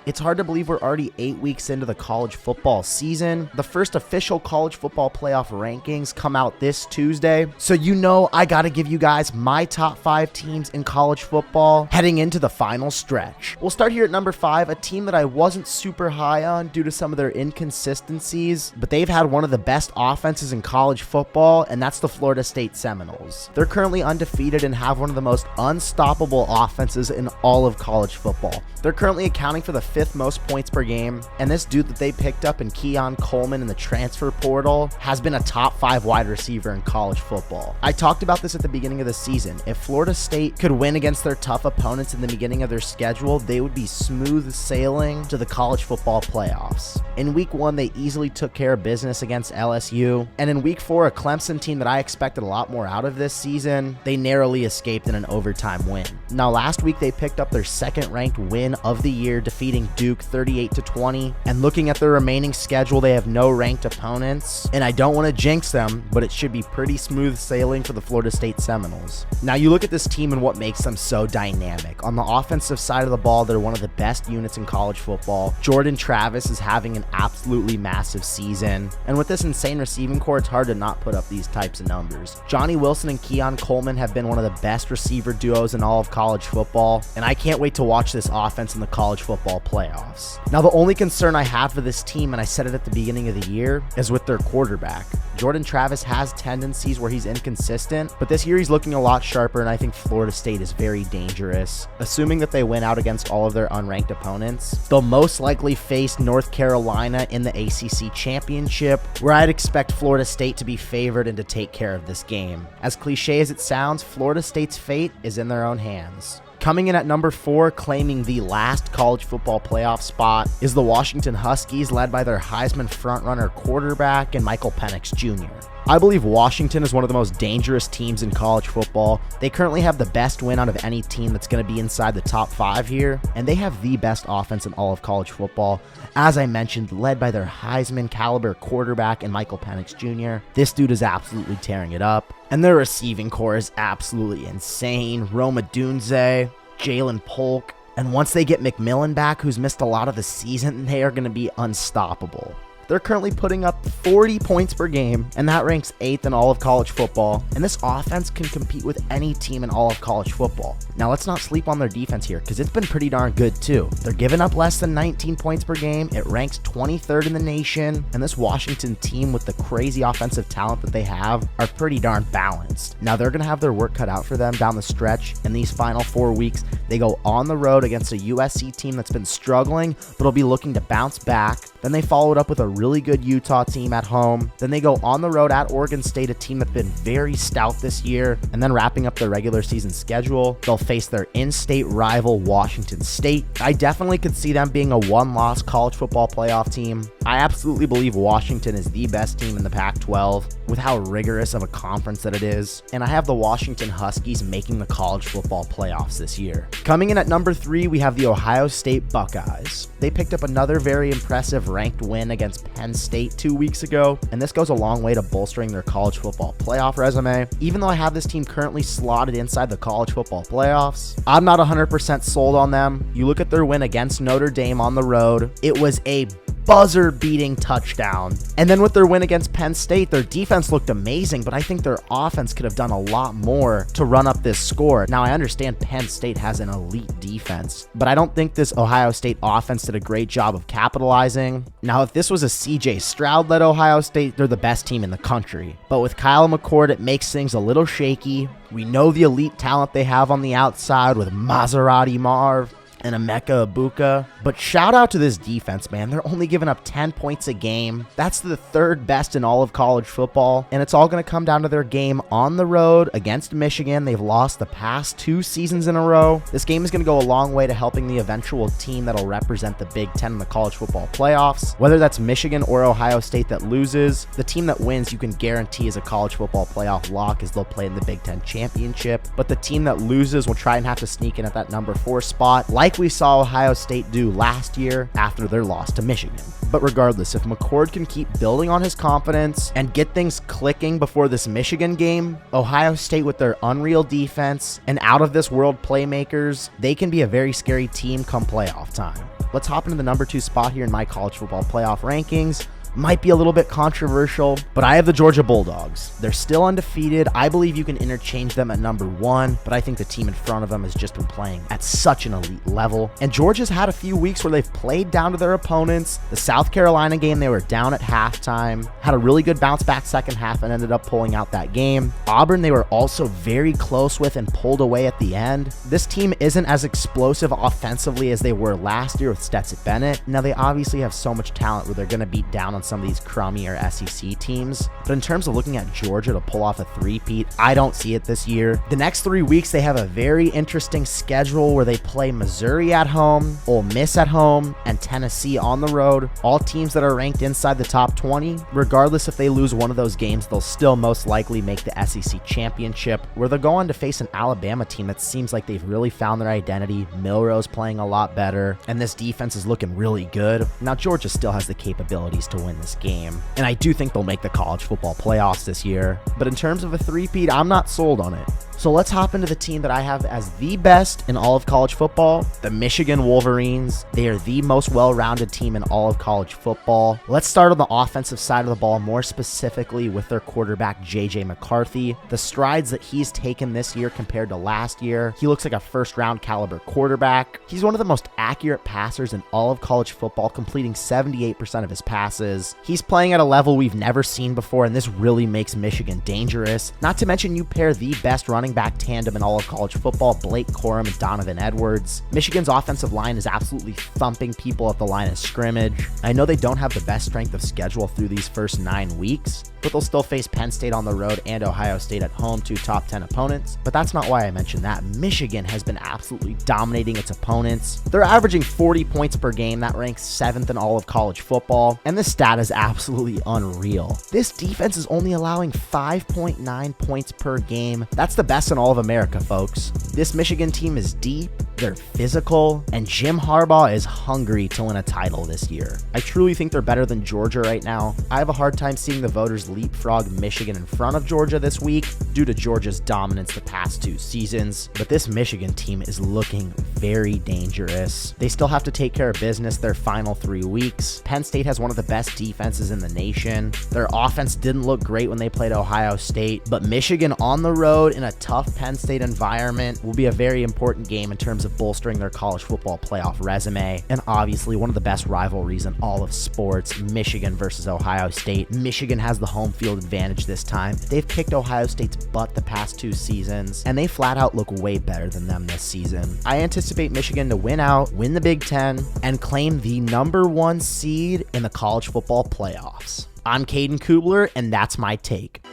It's hard to believe we're already 8 weeks into the college football season. The first official college football playoff rankings come out this Tuesday. So I gotta give you guys my top 5 teams in college football heading into the final stretch. We'll start here at number 5, a team that I wasn't super high on due to some of their inconsistencies, but they've had one of the best offenses in college football, and that's the Florida State Seminoles. They're currently undefeated and have one of the most unstoppable offenses in all of college football. They're currently accounting for the 5th most points per game, and this dude that they picked up in Keon Coleman in the transfer portal has been a top 5 wide receiver in college football. I talked about this at the beginning of the season. If Florida State could win against their tough opponents in the beginning of their schedule, they would be smooth sailing to the college football playoffs. In week 1, they easily took care of business against LSU, and in week 4, a Clemson team that I expected a lot more out of this season, they narrowly escaped in an overtime win. Now, last week they picked up their 2nd ranked win of the year, defeating Duke 38-20, and looking at their remaining schedule, they have no ranked opponents, and I don't want to jinx them, but it should be pretty smooth sailing for the Florida State Seminoles. Now, you look at this team and what makes them so dynamic. On the offensive side of the ball, they're one of the best units in college football. Jordan Travis is having an absolutely massive season, and with this insane receiving core, it's hard to not put up these types of numbers. Johnny Wilson and Keon Coleman have been one of the best receiver duos in all of college football, and I can't wait to watch this offense in the college football playoffs. Now, the only concern I have for this team, and I said it at the beginning of the year, is with their quarterback. Jordan Travis has tendencies where he's inconsistent, but this year he's looking a lot sharper, and I think Florida State is very dangerous. Assuming that they win out against all of their unranked opponents, they'll most likely face North Carolina in the ACC Championship, where I'd expect Florida State to be favored and to take care of this game. As cliche as it sounds, Florida State's fate is in their own hands. Coming in at number 4, claiming the last college football playoff spot, is the Washington Huskies, led by their Heisman frontrunner quarterback and Michael Penix Jr. I believe Washington is one of the most dangerous teams in college football. They currently have the best win out of any team that's going to be inside the top 5 here, and they have the best offense in all of college football. As I mentioned, led by their Heisman caliber quarterback and Michael Penix Jr. This dude is absolutely tearing it up, and their receiving core is absolutely insane. Rome Odunze, Jalen Polk, and once they get McMillan back, who's missed a lot of the season, they are going to be unstoppable. They're currently putting up 40 points per game, and that ranks 8th in all of college football, and this offense can compete with any team in all of college football. Now, let's not sleep on their defense here, because it's been pretty darn good too. They're giving up less than 19 points per game. It ranks 23rd in the nation, and this Washington team, with the crazy offensive talent that they have, are pretty darn balanced. Now, they're going to have their work cut out for them down the stretch. In these final 4 weeks, they go on the road against a USC team that's been struggling, but will be looking to bounce back. Then they followed up with a really good Utah team at home. Then they go on the road at Oregon State, a team that's been very stout this year. And then wrapping up their regular season schedule, they'll face their in-state rival Washington State. I definitely could see them being a one-loss college football playoff team. I absolutely believe Washington is the best team in the Pac-12 with how rigorous of a conference that it is. And I have the Washington Huskies making the college football playoffs this year. Coming in at number 3, we have the Ohio State Buckeyes. They picked up another very impressive ranked win against Penn State 2 weeks ago, and this goes a long way to bolstering their college football playoff resume. Even though I have this team currently slotted inside the college football playoffs, I'm not 100% sold on them. You look at their win against Notre Dame on the road, it was a buzzer-beating touchdown. And then with their win against Penn State, their defense looked amazing, but I think their offense could have done a lot more to run up this score. Now, I understand Penn State has an elite defense, but I don't think this Ohio State offense did a great job of capitalizing. Now, if this was a CJ Stroud-led Ohio State, they're the best team in the country. But with Kyle McCord, it makes things a little shaky. We know the elite talent they have on the outside with Maserati Marv and Emeka Ibuka. But shout out to this defense, man. They're only giving up 10 points a game. That's the 3rd best in all of college football. And it's all going to come down to their game on the road against Michigan. They've lost the past 2 seasons in a row. This game is going to go a long way to helping the eventual team that'll represent the Big Ten in the college football playoffs. Whether that's Michigan or Ohio State that loses, the team that wins you can guarantee is a college football playoff lock, as they'll play in the Big Ten championship. But the team that loses will try and have to sneak in at that number 4 spot, like we saw Ohio State do last year after their loss to Michigan. But regardless, if McCord can keep building on his confidence and get things clicking before this Michigan game, Ohio State, with their unreal defense and out of this world playmakers, they can be a very scary team come playoff time. let's hop into the number 2 spot here in my college football playoff rankings. Might be a little bit controversial, but I have the Georgia Bulldogs. They're still undefeated. I believe you can interchange them at number 1, but I think the team in front of them has just been playing at such an elite level. And Georgia's had a few weeks where they've played down to their opponents. The South Carolina game, they were down at halftime, had a really good bounce back second half and ended up pulling out that game. Auburn, they were also very close with and pulled away at the end. This team isn't as explosive offensively as they were last year with Stetson Bennett. Now, they obviously have so much talent where they're going to beat down on some of these crummy or SEC teams, but in terms of looking at Georgia to pull off a three-peat, I don't see it this year. The next 3 weeks, they have a very interesting schedule where they play Missouri at home, Ole Miss at home, and Tennessee on the road, all teams that are ranked inside the top 20. Regardless if they lose one of those games, they'll still most likely make the SEC championship, where they'll go on to face an Alabama team that seems like they've really found their identity. Milrose playing a lot better, and this defense is looking really good. Now, Georgia still has the capabilities to win this game, and I do think they'll make the college football playoffs this year, but in terms of a three-peat, I'm not sold on it. So let's hop into the team that I have as the best in all of college football, the Michigan Wolverines. They are the most well-rounded team in all of college football. Let's start on the offensive side of the ball, more specifically with their quarterback, J.J. McCarthy. The strides that he's taken this year compared to last year, he looks like a first-round caliber quarterback. He's one of the most accurate passers in all of college football, completing 78% of his passes. He's playing at a level we've never seen before, and this really makes Michigan dangerous. Not to mention, you pair the best running back tandem in all of college football, Blake Corum and Donovan Edwards. Michigan's offensive line is absolutely thumping people at the line of scrimmage. I know they don't have the best strength of schedule through these first 9 weeks, but they'll still face Penn State on the road and Ohio State at home, 2 top 10 opponents. But that's not why I mentioned that. Michigan has been absolutely dominating its opponents. They're averaging 40 points per game. That ranks 7th in all of college football, and this stat is absolutely unreal. This defense is only allowing 5.9 points per game. That's the best in all of America, folks. This Michigan team is deep, they're physical, and Jim Harbaugh is hungry to win a title this year. I truly think they're better than Georgia right now. I have a hard time seeing the voters leapfrog Michigan in front of Georgia this week due to Georgia's dominance the past 2 seasons, but this Michigan team is looking very dangerous. They still have to take care of business their final 3 weeks. Penn State has one of the best defenses in the nation. Their offense didn't look great when they played Ohio State, but Michigan on the road in a tough Penn State environment will be a very important game in terms of bolstering their college football playoff resume, and obviously one of the best rivalries in all of sports, Michigan versus Ohio State. Michigan has the home field advantage this time. They've kicked Ohio State's butt the past 2 seasons, and they flat out look way better than them this season. I anticipate Michigan to win out, win the Big Ten, and claim the number 1 seed in the college football playoffs. I'm Caden Kubler, and that's my take.